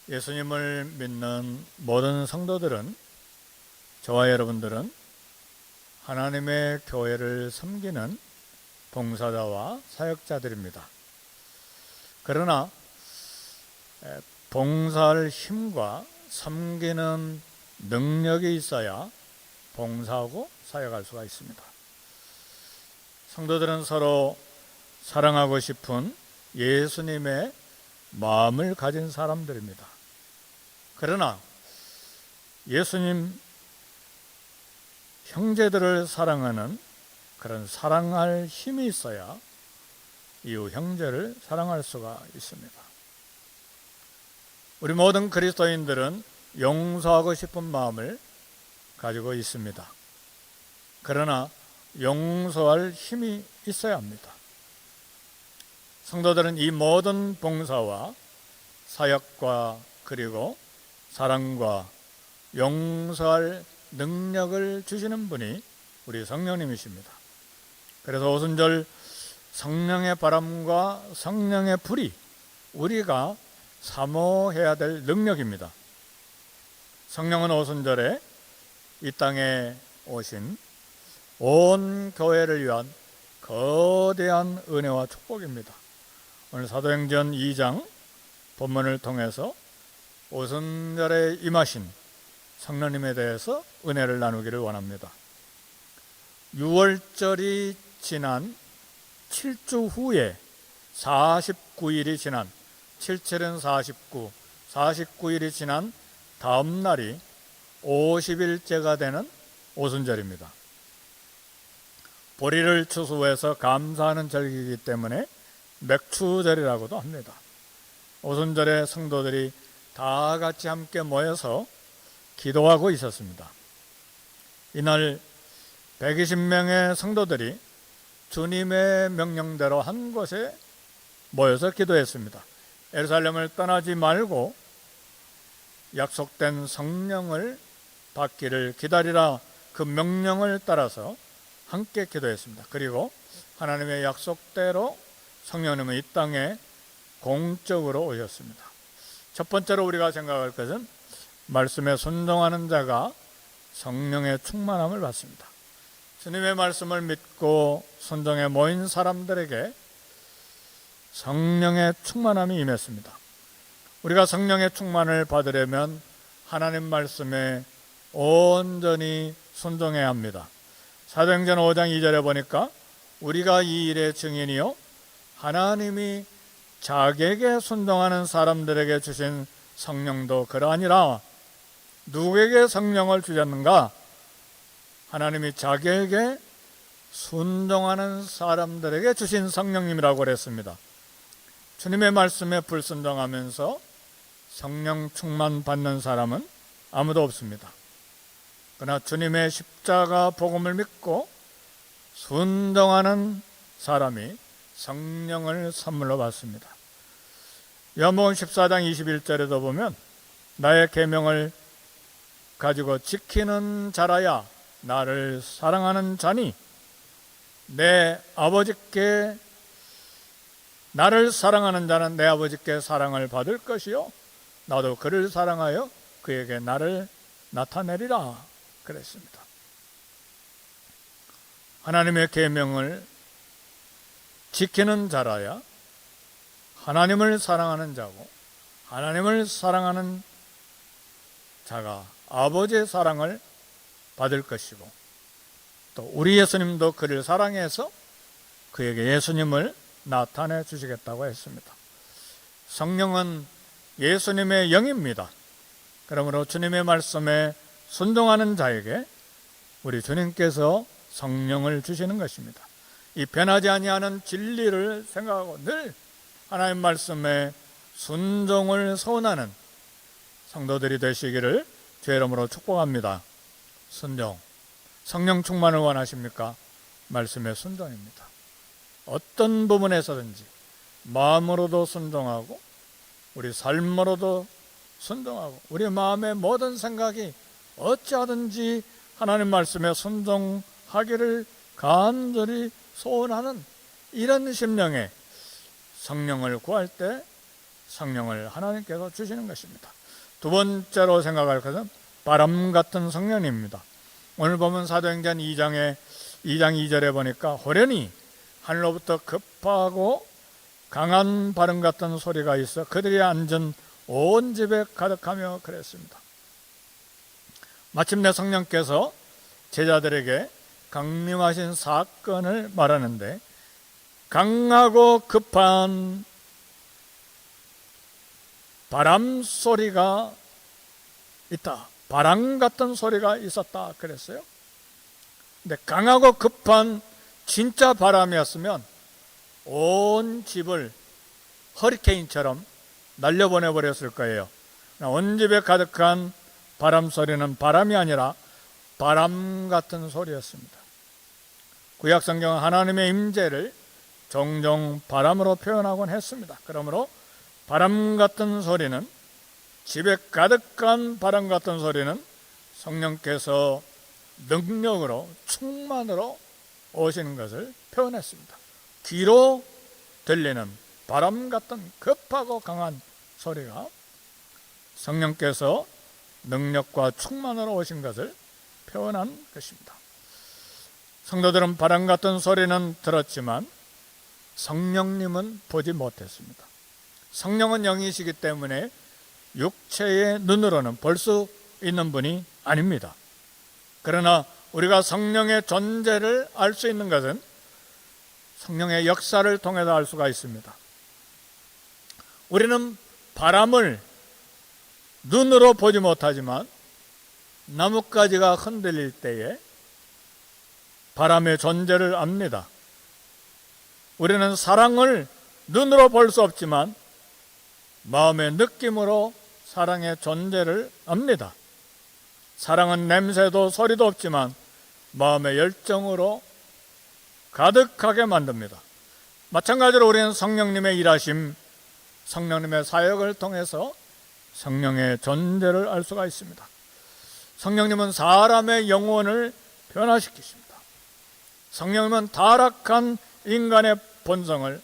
예수님을 믿는 모든 성도들은, 저와 여러분들은 하나님의 교회를 섬기는 봉사자와 사역자들입니다. 그러나 봉사할 힘과 섬기는 능력이 있어야 봉사하고 사역할 수가 있습니다. 성도들은 서로 사랑하고 싶은 예수님의 마음을 가진 사람들입니다. 그러나 예수님 형제들을 사랑하는 그런 사랑할 힘이 있어야 이웃 형제를 사랑할 수가 있습니다. 우리 모든 그리스도인들은 용서하고 싶은 마음을 가지고 있습니다. 그러나 용서할 힘이 있어야 합니다. 성도들은 이 모든 봉사와 사역과 그리고 사랑과 용서할 능력을 주시는 분이 우리 성령님이십니다. 그래서 오순절 성령의 바람과 성령의 불이 우리가 사모해야 될 능력입니다. 성령은 오순절에 이 땅에 오신 온 교회를 위한 거대한 은혜와 축복입니다. 오늘 사도행전 2장 본문을 통해서 오순절에 임하신 성령님에 대해서 은혜를 나누기를 원합니다. 6월절이 지난 7주 후에 49일이 지난 77은 49, 49일이 지난 다음 날이 50일째가 되는 오순절입니다. 보리를 추수해서 감사하는 절기이기 때문에 맥추절이라고도 합니다. 오순절에 성도들이 다 같이 함께 모여서 기도하고 있었습니다. 이날 120명의 성도들이 주님의 명령대로 한 곳에 모여서 기도했습니다. 예루살렘을 떠나지 말고 약속된 성령을 받기를 기다리라, 그 명령을 따라서 함께 기도했습니다. 그리고 하나님의 약속대로 성령님은 이 땅에 공적으로 오셨습니다. 첫 번째로 우리가 생각할 것은 말씀에 순종하는 자가 성령의 충만함을 받습니다. 주님의 말씀을 믿고 순종에 모인 사람들에게 성령의 충만함이 임했습니다. 우리가 성령의 충만을 받으려면 하나님 말씀에 온전히 순종해야 합니다. 사도행전 5장 2절에 보니까 우리가 이 일의 증인이요 하나님이 자기에게 순종하는 사람들에게 주신 성령도 그러하니라. 누구에게 성령을 주셨는가? 하나님이 자기에게 순종하는 사람들에게 주신 성령님이라고 그랬습니다. 주님의 말씀에 불순종하면서 성령 충만 받는 사람은 아무도 없습니다. 그러나 주님의 십자가 복음을 믿고 순종하는 사람이 성령을 선물로 받습니다. 요한복음 14장 21절에도 보면 나의 계명을 가지고 지키는 자라야 나를 사랑하는 자니 내 아버지께 나를 사랑하는 자는 내 아버지께 사랑을 받을 것이요 나도 그를 사랑하여 그에게 나를 나타내리라 그랬습니다. 하나님의 계명을 지키는 자라야 하나님을 사랑하는 자고, 하나님을 사랑하는 자가 아버지의 사랑을 받을 것이고, 또 우리 예수님도 그를 사랑해서 그에게 예수님을 나타내 주시겠다고 했습니다. 성령은 예수님의 영입니다. 그러므로 주님의 말씀에 순종하는 자에게 우리 주님께서 성령을 주시는 것입니다. 이 변하지 아니하는 진리를 생각하고 늘 하나님 말씀에 순종을 소원하는 성도들이 되시기를 주의 이름으로 축복합니다. 순종, 성령 충만을 원하십니까? 말씀의 순종입니다. 어떤 부분에서든지 마음으로도 순종하고 우리 삶으로도 순종하고 우리 마음의 모든 생각이 어찌하든지 하나님 말씀에 순종하기를 간절히 소원하는 이런 심령에 성령을 구할 때 성령을 하나님께서 주시는 것입니다. 두 번째로 생각할 것은 바람 같은 성령님입니다. 오늘 보면 사도행전 2장 2절에 보니까 호련히 하늘로부터 급하고 강한 바람 같은 소리가 있어 그들이 앉은 온 집에 가득하며 그랬습니다. 마침내 성령께서 제자들에게 강림하신 사건을 말하는데, 강하고 급한 바람 소리가 있다, 바람 같은 소리가 있었다 그랬어요. 근데 강하고 급한 진짜 바람이었으면 온 집을 허리케인처럼 날려보내 버렸을 거예요. 온 집에 가득한 바람 소리는 바람이 아니라 바람 같은 소리였습니다. 구약 성경은 하나님의 임재를 종종 바람으로 표현하곤 했습니다. 그러므로 바람 같은 소리는, 집에 가득한 바람 같은 소리는 성령께서 능력으로 충만으로 오시는 것을 표현했습니다. 귀로 들리는 바람 같은 급하고 강한 소리가 성령께서 능력과 충만으로 오신 것을 표현한 것입니다. 성도들은 바람 같은 소리는 들었지만 성령님은 보지 못했습니다. 성령은 영이시기 때문에 육체의 눈으로는 볼 수 있는 분이 아닙니다. 그러나 우리가 성령의 존재를 알 수 있는 것은 성령의 역사를 통해서 알 수가 있습니다. 우리는 바람을 눈으로 보지 못하지만 나뭇가지가 흔들릴 때에 바람의 존재를 압니다. 우리는 사랑을 눈으로 볼 수 없지만 마음의 느낌으로 사랑의 존재를 압니다. 사랑은 냄새도 소리도 없지만 마음의 열정으로 가득하게 만듭니다. 마찬가지로 우리는 성령님의 일하심, 성령님의 사역을 통해서 성령의 존재를 알 수가 있습니다. 성령님은 사람의 영혼을 변화시키십니다. 성령님은 타락한 인간의 본성을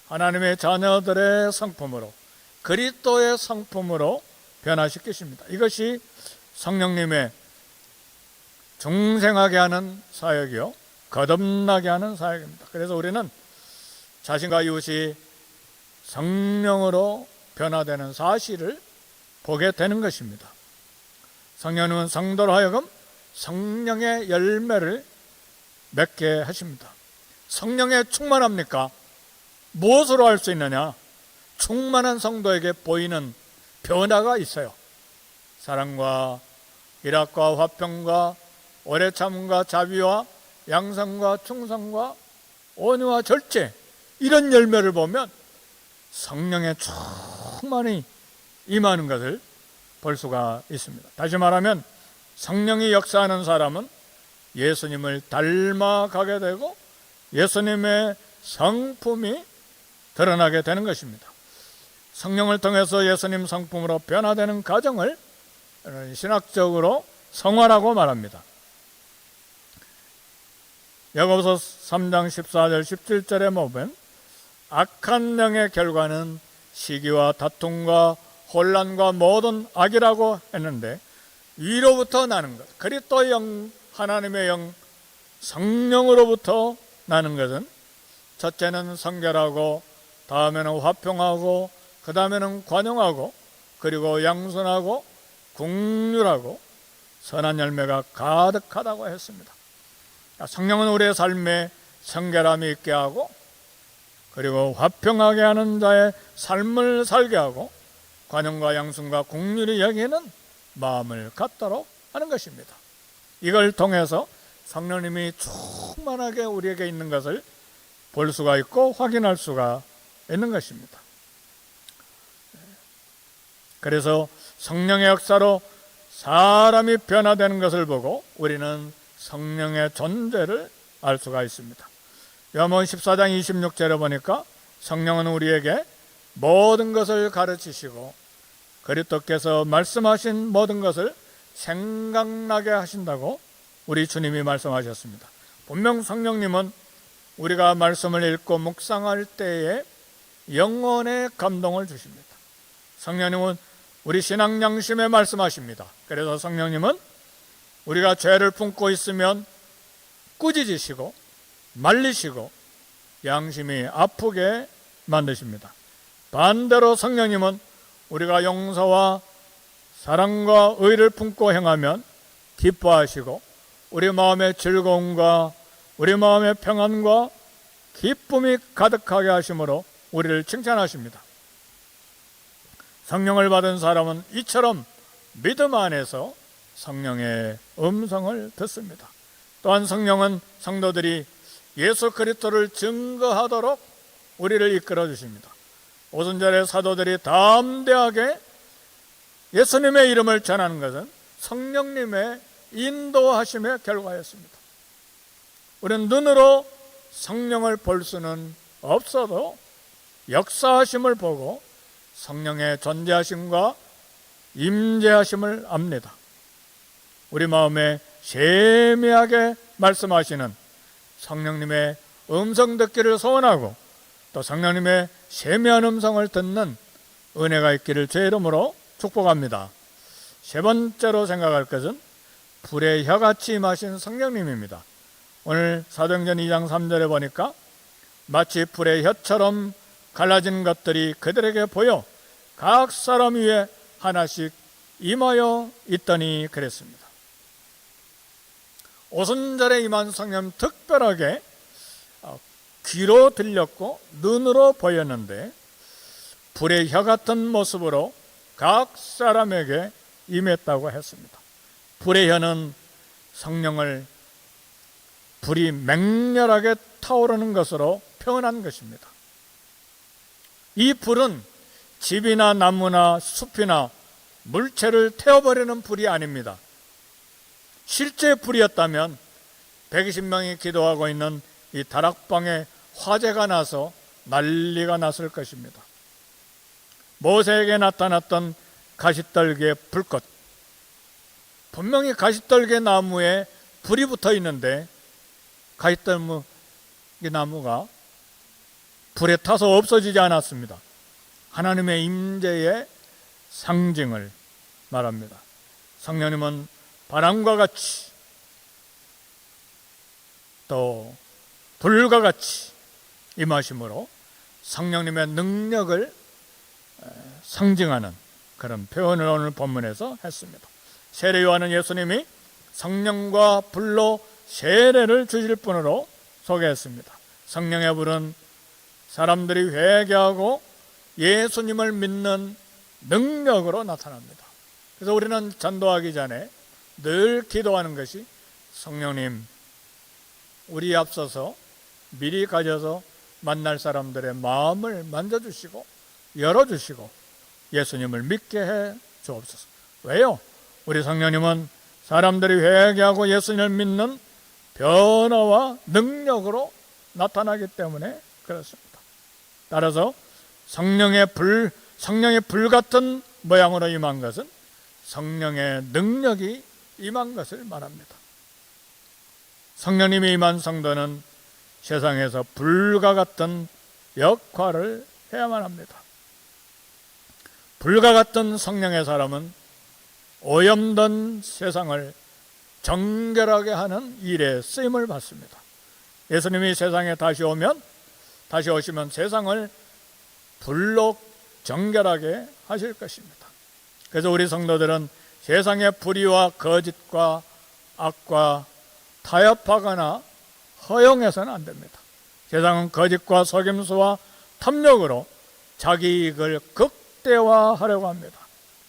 하나님의 자녀들의 성품으로, 그리스도의 성품으로 변화시키십니다. 이것이 성령님의 중생하게 하는 사역이요, 거듭나게 하는 사역입니다. 그래서 우리는 자신과 이웃이 성령으로 변화되는 사실을 보게 되는 것입니다. 성령님은 성도로 하여금 성령의 열매를 맺게 하십니다. 성령에 충만합니까? 무엇으로 알 수 있느냐? 충만한 성도에게 보이는 변화가 있어요. 사랑과 희락과 화평과 오래 참음과 자비와 양성과 충성과 온유와 절제, 이런 열매를 보면 성령의 충만히 임하는 것을 볼 수가 있습니다. 다시 말하면 성령이 역사하는 사람은 예수님을 닮아가게 되고 예수님의 성품이 드러나게 되는 것입니다. 성령을 통해서 예수님 성품으로 변화되는 과정을 신학적으로 성화라고 말합니다. 야고보서 3장 14절 17절에 보면 악한 영의 결과는 시기와 다툼과 혼란과 모든 악이라고 했는데, 위로부터 나는 것, 그리스도의 영, 하나님의 영, 성령으로부터 나는 것은 첫째는 성결하고, 다음에는 화평하고, 그 다음에는 관용하고, 그리고 양선하고 긍휼하고 선한 열매가 가득하다고 했습니다. 성령은 우리의 삶에 성결함이 있게 하고, 그리고 화평하게 하는 자의 삶을 살게 하고, 관용과 양순과 긍휼이 여기는 마음을 갖도록 하는 것입니다. 이걸 통해서 성령님이 충만하게 우리에게 있는 것을 볼 수가 있고 확인할 수가 있는 것입니다. 그래서 성령의 역사로 사람이 변화되는 것을 보고 우리는 성령의 존재를 알 수가 있습니다. 요한복음 14장 26절에 보니까 성령은 우리에게 모든 것을 가르치시고 그리스도께서 말씀하신 모든 것을 생각나게 하신다고 우리 주님이 말씀하셨습니다. 분명 성령님은 우리가 말씀을 읽고 묵상할 때에 영혼의 감동을 주십니다. 성령님은 우리 신앙 양심에 말씀하십니다. 그래서 성령님은 우리가 죄를 품고 있으면 꾸짖으시고 말리시고 양심이 아프게 만드십니다. 반대로 성령님은 우리가 용서와 사랑과 의를 품고 행하면 기뻐하시고 우리 마음의 즐거움과 우리 마음의 평안과 기쁨이 가득하게 하심으로 우리를 칭찬하십니다. 성령을 받은 사람은 이처럼 믿음 안에서 성령의 음성을 듣습니다. 또한 성령은 성도들이 예수 그리스도를 증거하도록 우리를 이끌어 주십니다. 오순절에 사도들이 담대하게 예수님의 이름을 전하는 것은 성령님의 인도하심의 결과였습니다. 우리는 눈으로 성령을 볼 수는 없어도 역사하심을 보고 성령의 존재하심과 임재하심을 압니다. 우리 마음에 세미하게 말씀하시는 성령님의 음성 듣기를 소원하고 또 성령님의 세미한 음성을 듣는 은혜가 있기를 주의 이름으로 축복합니다. 세 번째로 생각할 것은 불의 혀같이 임하신 성령님입니다. 오늘 사도행전 2장 3절에 보니까 마치 불의 혀처럼 갈라진 것들이 그들에게 보여 각 사람 위에 하나씩 임하여 있더니 그랬습니다. 오순절에 임한 성령 특별하게 귀로 들렸고 눈으로 보였는데 불의 혀 같은 모습으로 각 사람에게 임했다고 했습니다. 불의 혀는 성령을 불이 맹렬하게 타오르는 것으로 표현한 것입니다. 이 불은 집이나 나무나 숲이나 물체를 태워버리는 불이 아닙니다. 실제 불이었다면 120명이 기도하고 있는 이 다락방에 화재가 나서 난리가 났을 것입니다. 모세에게 나타났던 가시떨기의 불꽃, 분명히 가시떨기 나무에 불이 붙어 있는데 가시떨기 나무가 불에 타서 없어지지 않았습니다. 하나님의 임재의 상징을 말합니다. 성령님은 바람과 같이 또 불과 같이 임하심으로 성령님의 능력을 상징하는 그런 표현을 오늘 본문에서 했습니다. 세례 요한은 예수님이 성령과 불로 세례를 주실 분으로 소개했습니다. 성령의 불은 사람들이 회개하고 예수님을 믿는 능력으로 나타납니다. 그래서 우리는 전도하기 전에 늘 기도하는 것이 성령님, 우리 앞서서 미리 가져서 만날 사람들의 마음을 만져주시고 열어주시고 예수님을 믿게 해 주옵소서. 왜요? 우리 성령님은 사람들이 회개하고 예수님을 믿는 변화와 능력으로 나타나기 때문에 그렇습니다. 따라서 성령의 불 같은 모양으로 임한 것은 성령의 능력이 임한 것을 말합니다. 성령님이 임한 성도는 세상에서 불과 같은 역할을 해야만 합니다. 불과 같은 성령의 사람은 오염된 세상을 정결하게 하는 일에 쓰임을 받습니다. 예수님이 세상에 다시 오시면 세상을 불로 정결하게 하실 것입니다. 그래서 우리 성도들은 세상의 불의와 거짓과 악과 타협하거나 허용해서는 안 됩니다. 세상은 거짓과 속임수와 탐욕으로 자기 이익을 극대화하려고 합니다.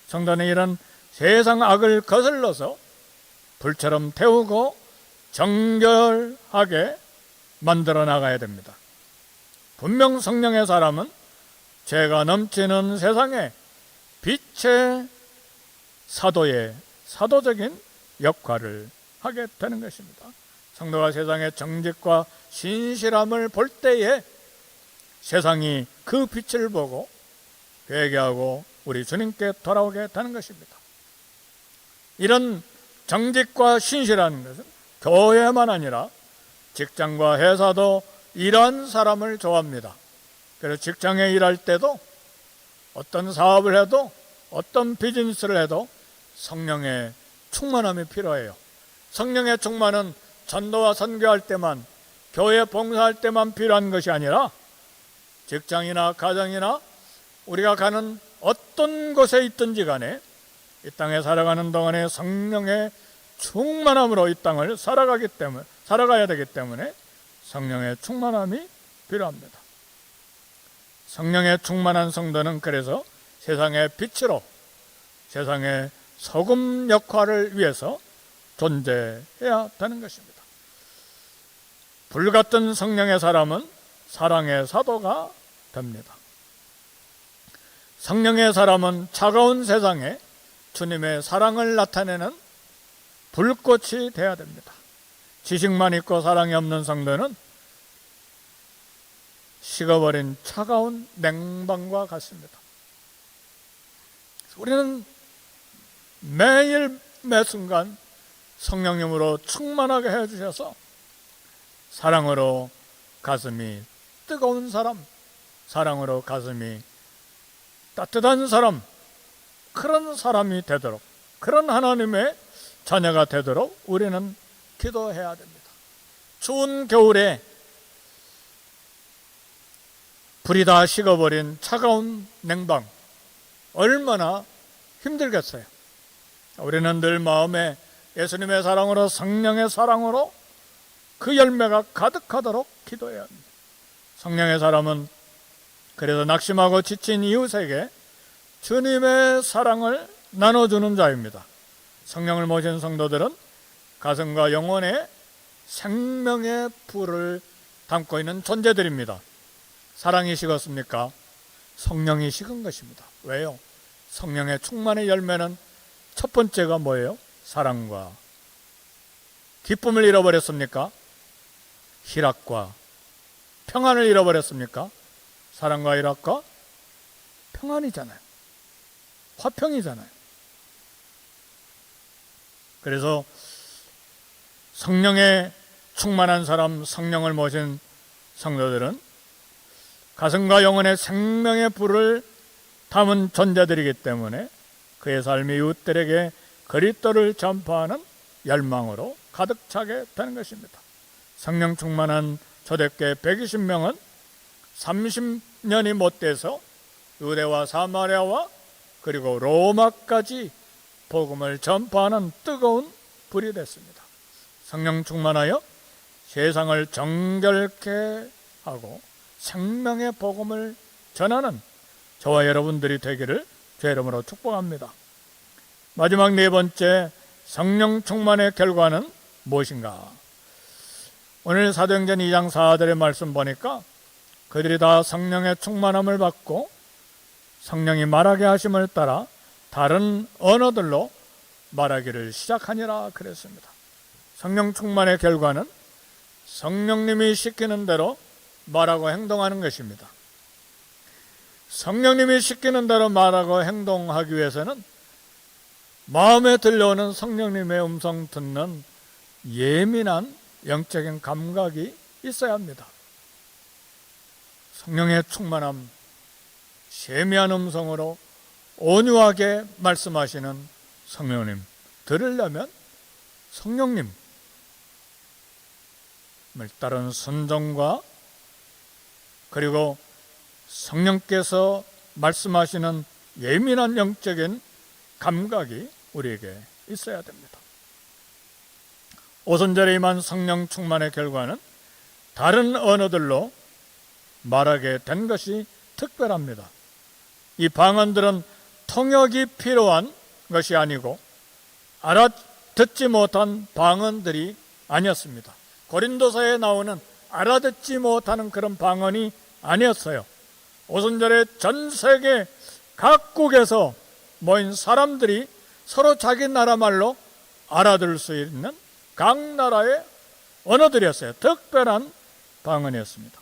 성도는 이런 세상 악을 거슬러서 불처럼 태우고 정결하게 만들어 나가야 됩니다. 분명 성령의 사람은 죄가 넘치는 세상에 빛의 사도적인 역할을 하게 되는 것입니다. 성도가 세상의 정직과 신실함을 볼 때에 세상이 그 빛을 보고 회개하고 우리 주님께 돌아오게 되는 것입니다. 이런 정직과 신실한 것은 교회만 아니라 직장과 회사도 이런 사람을 좋아합니다. 그래서 직장에 일할 때도 어떤 사업을 해도 어떤 비즈니스를 해도 성령의 충만함이 필요해요. 성령의 충만은 전도와 선교할 때만, 교회 봉사할 때만 필요한 것이 아니라 직장이나 가정이나 우리가 가는 어떤 곳에 있든지 간에 이 땅에 살아가는 동안에 성령의 충만함으로 이 땅을 살아가야 되기 때문에 성령의 충만함이 필요합니다. 성령의 충만한 성도는 그래서 세상의 빛으로, 세상의 소금 역할을 위해서 존재해야 되는 것입니다. 불같은 성령의 사람은 사랑의 사도가 됩니다. 성령의 사람은 차가운 세상에 주님의 사랑을 나타내는 불꽃이 되어야 됩니다. 지식만 있고 사랑이 없는 성도는 식어버린 차가운 냉방과 같습니다. 우리는 매일 매순간 성령님으로 충만하게 해주셔서 사랑으로 가슴이 뜨거운 사람, 사랑으로 가슴이 따뜻한 사람, 그런 사람이 되도록, 그런 하나님의 자녀가 되도록 우리는 기도해야 됩니다. 추운 겨울에 불이 다 식어버린 차가운 냉방, 얼마나 힘들겠어요. 우리는 늘 마음에 예수님의 사랑으로, 성령의 사랑으로 그 열매가 가득하도록 기도해야 합니다. 성령의 사람은 그래서 낙심하고 지친 이웃에게 주님의 사랑을 나눠주는 자입니다. 성령을 모신 성도들은 가슴과 영혼에 생명의 불을 담고 있는 존재들입니다. 사랑이 식었습니까? 성령이 식은 것입니다. 왜요? 성령의 충만의 열매는 첫 번째가 뭐예요? 사랑과 기쁨을 잃어버렸습니까? 희락과 평안을 잃어버렸습니까? 사랑과 희락과 평안이잖아요. 화평이잖아요. 그래서 성령에 충만한 사람, 성령을 모신 성도들은 가슴과 영혼의 생명의 불을 담은 존재들이기 때문에 그의 삶이 이웃들에게 그리스도를 전파하는 열망으로 가득 차게 되는 것입니다. 성령 충만한 초대교회 120명은 30년이 못 돼서 유대와 사마리아와 그리고 로마까지 복음을 전파하는 뜨거운 불이 됐습니다. 성령 충만하여 세상을 정결케 하고 생명의 복음을 전하는 저와 여러분들이 되기를 주의 이름으로 축복합니다. 마지막 네 번째, 성령 충만의 결과는 무엇인가? 오늘 사도행전 2장 4절의 말씀 보니까 그들이 다 성령의 충만함을 받고 성령이 말하게 하심을 따라 다른 언어들로 말하기를 시작하니라 그랬습니다. 성령 충만의 결과는 성령님이 시키는 대로 말하고 행동하는 것입니다. 성령님이 시키는 대로 말하고 행동하기 위해서는 마음에 들려오는 성령님의 음성 듣는 예민한 영적인 감각이 있어야 합니다. 성령의 충만함, 세미한 음성으로 온유하게 말씀하시는 성령님 들으려면 성령님을 따른 순종과 그리고 성령께서 말씀하시는 예민한 영적인 감각이 우리에게 있어야 됩니다. 오순절에 임한 성령 충만의 결과는 다른 언어들로 말하게 된 것이 특별합니다. 이 방언들은 통역이 필요한 것이 아니고 알아듣지 못한 방언들이 아니었습니다. 고린도서에 나오는 알아듣지 못하는 그런 방언이 아니었어요. 오순절에 전 세계 각국에서 모인 사람들이 서로 자기 나라 말로 알아들을 수 있는 각 나라의 언어들이었어요. 특별한 방언이었습니다.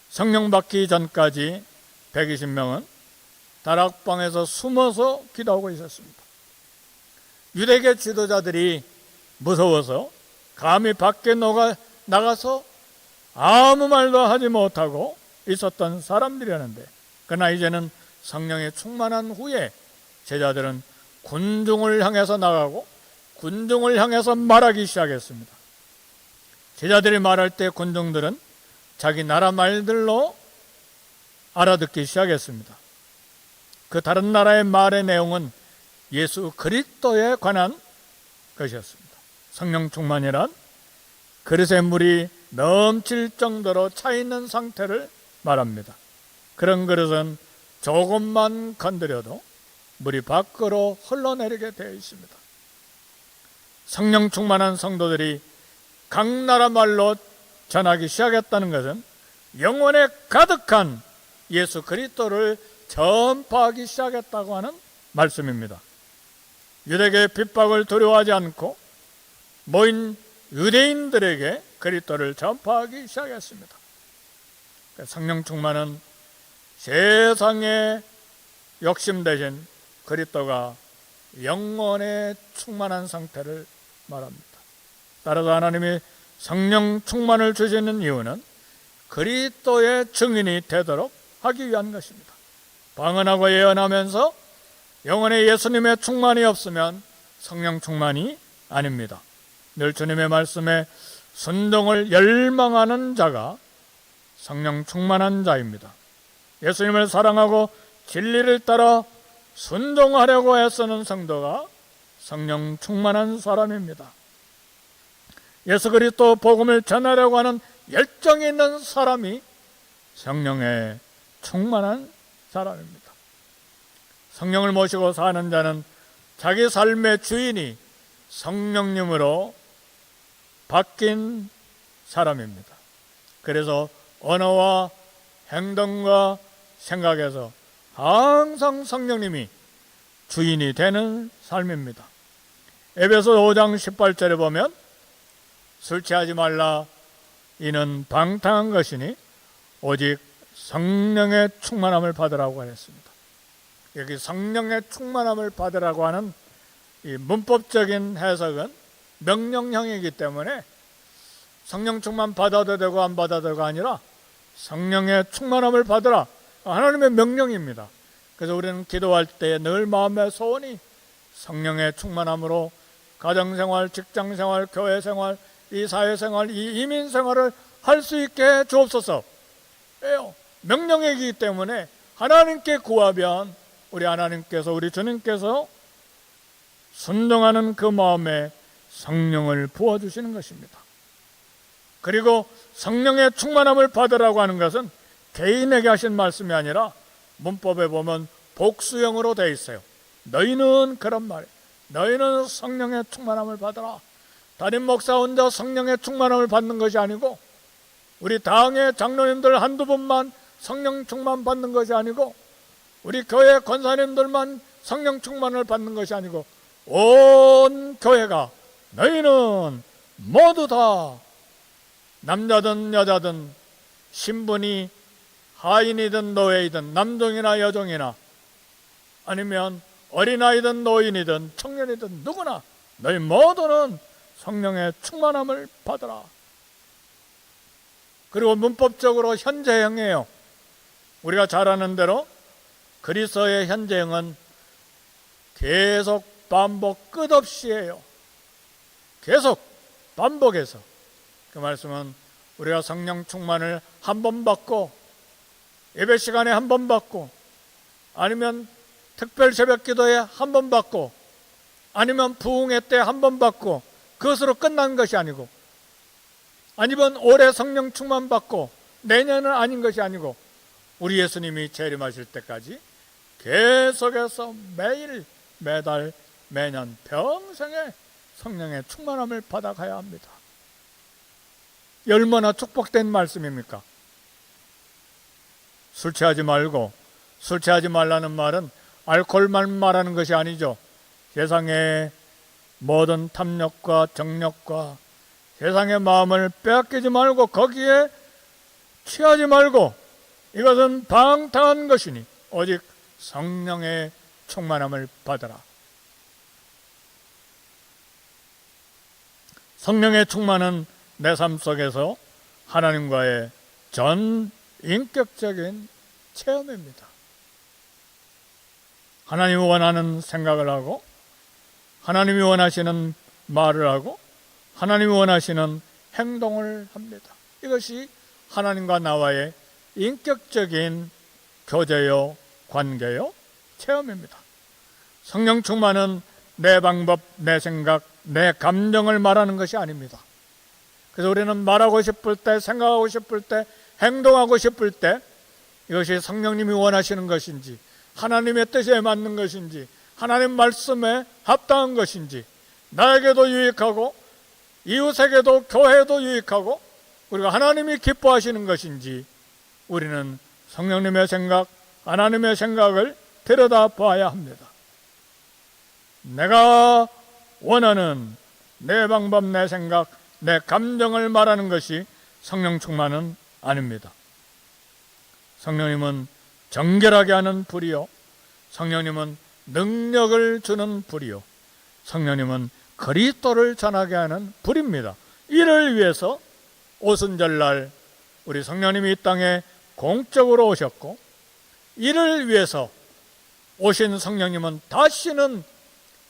성령 받기 전까지 120명은 다락방에서 숨어서 기도하고 있었습니다. 유대계 지도자들이 무서워서 감히 밖에 나가서 아무 말도 하지 못하고 있었던 사람들이었는데, 그러나 이제는 성령이 충만한 후에 제자들은 군중을 향해서 나가고 군중을 향해서 말하기 시작했습니다. 제자들이 말할 때 군중들은 자기 나라 말들로 알아듣기 시작했습니다. 그 다른 나라의 말의 내용은 예수 그리스도에 관한 것이었습니다. 성령 충만이란 그릇에 물이 넘칠 정도로 차 있는 상태를 말합니다. 그런 그릇은 조금만 건드려도 물이 밖으로 흘러내리게 되어 있습니다. 성령 충만한 성도들이 각 나라 말로 전하기 시작했다는 것은 영혼에 가득한 예수 그리스도를 전파하기 시작했다고 하는 말씀입니다. 유대교의 핍박을 두려워하지 않고 모인 유대인들에게 그리스도를 전파하기 시작했습니다. 성령 충만은 세상의 욕심 대신 그리스도가 영혼에 충만한 상태를 말합니다. 따라서 하나님이 성령 충만을 주시는 이유는 그리스도의 증인이 되도록 하기 위한 것입니다. 방언하고 예언하면서 영혼에 예수님의 충만이 없으면 성령 충만이 아닙니다. 늘 주님의 말씀에 순종을 열망하는 자가 성령 충만한 자입니다. 예수님을 사랑하고 진리를 따라 순종하려고 애쓰는 성도가 성령 충만한 사람입니다. 예수 그리스도 복음을 전하려고 하는 열정이 있는 사람이 성령에 충만한 사람입니다. 성령을 모시고 사는 자는 자기 삶의 주인이 성령님으로 바뀐 사람입니다. 그래서 언어와 행동과 생각에서 항상 성령님이 주인이 되는 삶입니다. 에베소 5장 18절에 보면 술 취하지 말라 이는 방탕한 것이니 오직 성령의 충만함을 받으라고 했습니다. 여기 성령의 충만함을 받으라고 하는 이 문법적인 해석은 명령형이기 때문에 성령 충만 받아도 되고 안 받아도 되고 아니라 성령의 충만함을 받으라, 하나님의 명령입니다. 그래서 우리는 기도할 때 늘 마음의 소원이 성령의 충만함으로 가정생활, 직장생활, 교회생활, 이 사회생활, 이 이민생활을 할 수 있게 주옵소서. 명령이기 때문에 하나님께 구하면 우리 하나님께서, 우리 주님께서 순종하는 그 마음에 성령을 부어주시는 것입니다. 그리고 성령의 충만함을 받으라고 하는 것은 개인에게 하신 말씀이 아니라 문법에 보면 복수형으로 되어 있어요. 너희는 그런 말이에요. 너희는 성령의 충만함을 받으라. 담임 목사 혼자 성령의 충만함을 받는 것이 아니고 우리 당의 장로님들 한두 분만 성령 충만 받는 것이 아니고 우리 교회 권사님들만 성령 충만을 받는 것이 아니고 온 교회가 너희는 모두 다 남자든 여자든 신분이 하인이든 노예이든 남종이나 여종이나 아니면 어린아이든 노인이든 청년이든 누구나 너희 모두는 성령의 충만함을 받으라. 그리고 문법적으로 현재형이에요. 우리가 잘 아는 대로 그리스도의 현재형은 계속 반복 끝없이 해요. 계속 반복해서. 그 말씀은 우리가 성령 충만을 한 번 받고 예배 시간에 한 번 받고 아니면 특별 새벽 기도에 한 번 받고 아니면 부흥회 때 한 번 받고 그것으로 끝난 것이 아니고 아니면 올해 성령 충만 받고 내년은 아닌 것이 아니고 우리 예수님이 재림하실 때까지 계속해서 매일 매달 매년 평생에 성령의 충만함을 받아가야 합니다. 얼마나 축복된 말씀입니까? 술 취하지 말고, 술 취하지 말라는 말은 알코올만 말하는 것이 아니죠. 세상의 모든 탐욕과 정욕과 세상의 마음을 빼앗기지 말고 거기에 취하지 말고 이것은 방탕한 것이니 오직 성령의 충만함을 받으라. 성령의 충만은 내 삶 속에서 하나님과의 전 인격적인 체험입니다. 하나님이 원하는 생각을 하고 하나님이 원하시는 말을 하고 하나님이 원하시는 행동을 합니다. 이것이 하나님과 나와의 인격적인 교제요, 관계요, 체험입니다. 성령 충만은 내 방법, 내 생각, 내 감정을 말하는 것이 아닙니다. 그래서 우리는 말하고 싶을 때, 생각하고 싶을 때, 행동하고 싶을 때 이것이 성령님이 원하시는 것인지, 하나님의 뜻에 맞는 것인지, 하나님 말씀에 합당한 것인지, 나에게도 유익하고 이웃에게도 교회에도 유익하고 우리가 하나님이 기뻐하시는 것인지 우리는 성령님의 생각, 하나님의 생각을 들여다봐야 합니다. 내가 원하는 내 방법, 내 생각, 내 감정을 말하는 것이 성령 충만은 아닙니다. 성령님은 정결하게 하는 불이요, 성령님은 능력을 주는 불이요, 성령님은 그리스도를 전하게 하는 불입니다. 이를 위해서 오순절날 우리 성령님이 이 땅에 공적으로 오셨고, 이를 위해서 오신 성령님은 다시는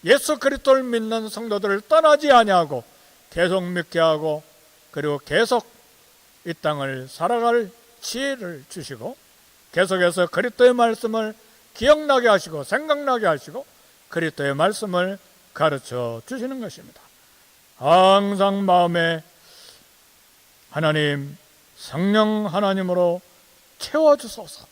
예수 그리스도를 믿는 성도들을 떠나지 아니하고 계속 믿게 하고, 그리고 계속 이 땅을 살아갈 지혜를 주시고, 계속해서 그리스도의 말씀을 기억나게 하시고 생각나게 하시고 그리스도의 말씀을 가르쳐 주시는 것입니다. 항상 마음에 하나님, 성령 하나님으로 채워주소서.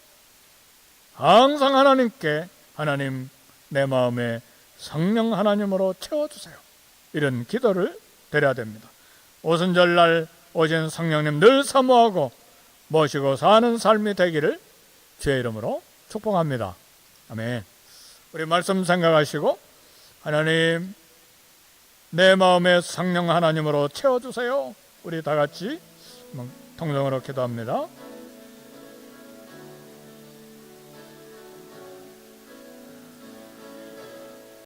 항상 하나님께 하나님, 내 마음에 성령 하나님으로 채워주세요. 이런 기도를 드려야 됩니다. 오순절날 오신 성령님 늘 사모하고 모시고 사는 삶이 되기를 주의 이름으로 축복합니다. 아멘. 우리 말씀 생각하시고 하나님, 내 마음에 성령 하나님으로 채워주세요. 우리 다 같이 통성으로 기도합니다.